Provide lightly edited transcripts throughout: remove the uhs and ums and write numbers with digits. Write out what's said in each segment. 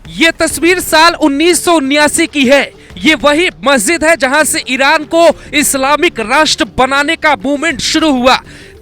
ये तस्वीर साल 1979 की है। ये वही मस्जिद है जहां से ईरान को इस्लामिक राष्ट्र बनाने का मूवमेंट शुरू हुआ।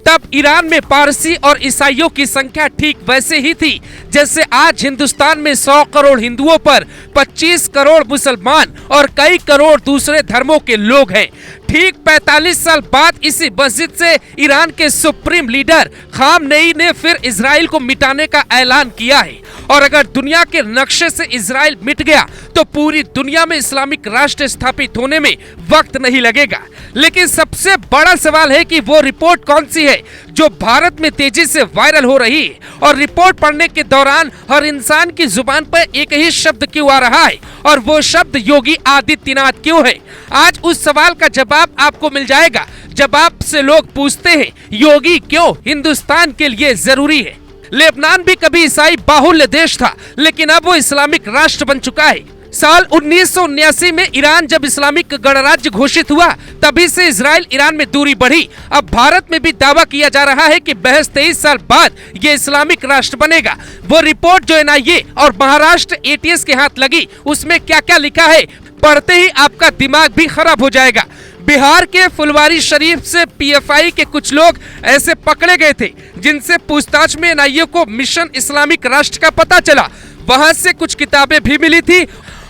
तब ईरान में पारसी और ईसाइयों की संख्या ठीक वैसे ही थी जैसे आज हिंदुस्तान में 100 करोड़ हिंदुओं पर 25 करोड़ मुसलमान और कई करोड़ दूसरे धर्मों के लोग हैं। ठीक 45 साल बाद इसी मस्जिद से ईरान के सुप्रीम लीडर खामनेई ने फिर इजराइल को मिटाने का ऐलान किया है। और अगर दुनिया के नक्शे से इजराइल मिट गया तो पूरी दुनिया में इस्लामिक राष्ट्र स्थापित होने में वक्त नहीं लगेगा। लेकिन सबसे बड़ा सवाल है कि वो रिपोर्ट कौन सी है जो भारत में तेजी से वायरल हो रही है, और रिपोर्ट पढ़ने के दौरान हर इंसान की जुबान पर एक ही शब्द क्यों आ रहा है, और वो शब्द योगी आदित्यनाथ क्यों है। आज उस सवाल का जवाब आपको मिल जाएगा जब आपसे लोग पूछते हैं योगी क्यों हिंदुस्तान के लिए जरूरी है। लेबनान भी कभी ईसाई बाहुल्य देश था, लेकिन अब वो इस्लामिक राष्ट्र बन चुका है। साल 1979 में ईरान जब इस्लामिक गणराज्य घोषित हुआ तभी से इजराइल ईरान में दूरी बढ़ी। अब भारत में भी दावा किया जा रहा है कि महज 23 साल बाद ये इस्लामिक राष्ट्र बनेगा। वो रिपोर्ट जो NIA और महाराष्ट्र ATS के हाथ लगी उसमें क्या क्या लिखा है पढ़ते ही आपका दिमाग भी खराब हो जाएगा। बिहार के फुलवारी शरीफ से PFI के कुछ लोग ऐसे पकड़े गए थे जिनसे पूछताछ में NIA को मिशन इस्लामिक राष्ट्र का पता चला। वहां से कुछ किताबें भी मिली थी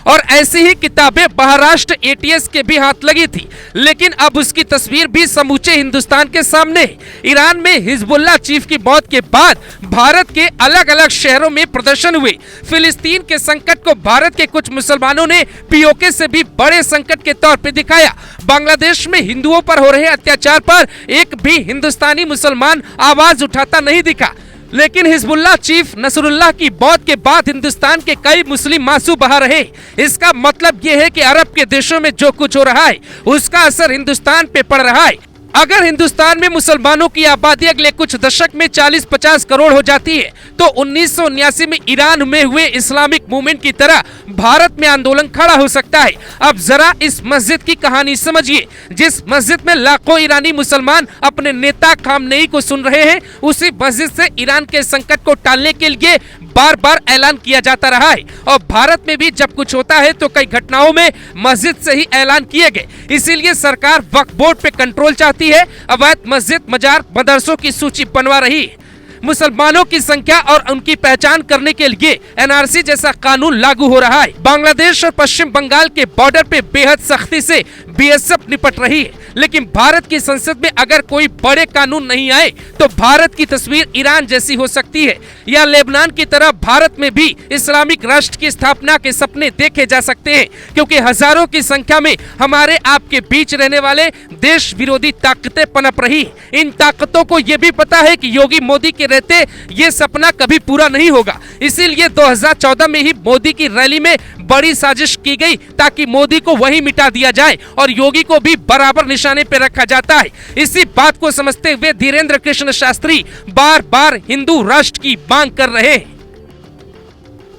और ऐसी ही किताबें महाराष्ट्र ATS के भी हाथ लगी थी। लेकिन अब उसकी तस्वीर भी समूचे हिंदुस्तान के सामने है। ईरान में हिजबुल्लाह चीफ की मौत के बाद भारत के अलग अलग शहरों में प्रदर्शन हुए। फिलिस्तीन के संकट को भारत के कुछ मुसलमानों ने POK से भी बड़े संकट के तौर पर दिखाया। बांग्लादेश में हिंदुओं पर हो रहे अत्याचार पर एक भी हिंदुस्तानी मुसलमान आवाज उठाता नहीं दिखा। लेकिन हिजबुल्लाह चीफ नसरुल्लाह की मौत के बाद हिंदुस्तान के कई मुस्लिम आंसू बहा रहे। इसका मतलब ये है कि अरब के देशों में जो कुछ हो रहा है उसका असर हिंदुस्तान पे पड़ रहा है। अगर हिंदुस्तान में मुसलमानों की आबादी अगले कुछ दशक में 40-50 करोड़ हो जाती है तो 1979 में ईरान में हुए इस्लामिक मूवमेंट की तरह भारत में आंदोलन खड़ा हो सकता है। अब जरा इस मस्जिद की कहानी समझिए। जिस मस्जिद में लाखों ईरानी मुसलमान अपने नेता खामनेई को सुन रहे हैं, उसी मस्जिद से ईरान के संकट को टालने के लिए बार बार ऐलान किया जाता रहा है। और भारत में भी जब कुछ होता है तो कई घटनाओं में मस्जिद से ही ऐलान किए गए। इसीलिए सरकार वक्फ बोर्ड पे कंट्रोल चाहती है, अवैध मस्जिद मजार मदरसों की सूची बनवा रही है। मुसलमानों की संख्या और उनकी पहचान करने के लिए NRC जैसा कानून लागू हो रहा है। बांग्लादेश और पश्चिम बंगाल के बॉर्डर पे बेहद सख्ती से BSF निपट रही है। लेकिन भारत की संसद में अगर कोई बड़े कानून नहीं आए तो भारत की तस्वीर ईरान जैसी हो सकती है, या लेबनान की तरह भारत में भी इस्लामिक राष्ट्र की स्थापना के सपने देखे जा सकते हैं। क्योंकि हजारों की संख्या में हमारे आपके बीच रहने वाले देश विरोधी ताकतें पनप रही। इन ताकतों को ये भी पता है कि योगी मोदी के रहते ये सपना कभी पूरा नहीं होगा। इसीलिए 2014 में ही मोदी की रैली में बड़ी साजिश की गई ताकि मोदी को वहीं मिटा दिया जाए और योगी को भी बराबर निशाने पर रखा जाता है। इसी बात को समझते हुए धीरेन्द्र कृष्ण शास्त्री बार बार हिंदू राष्ट्र की मांग कर रहे हैं।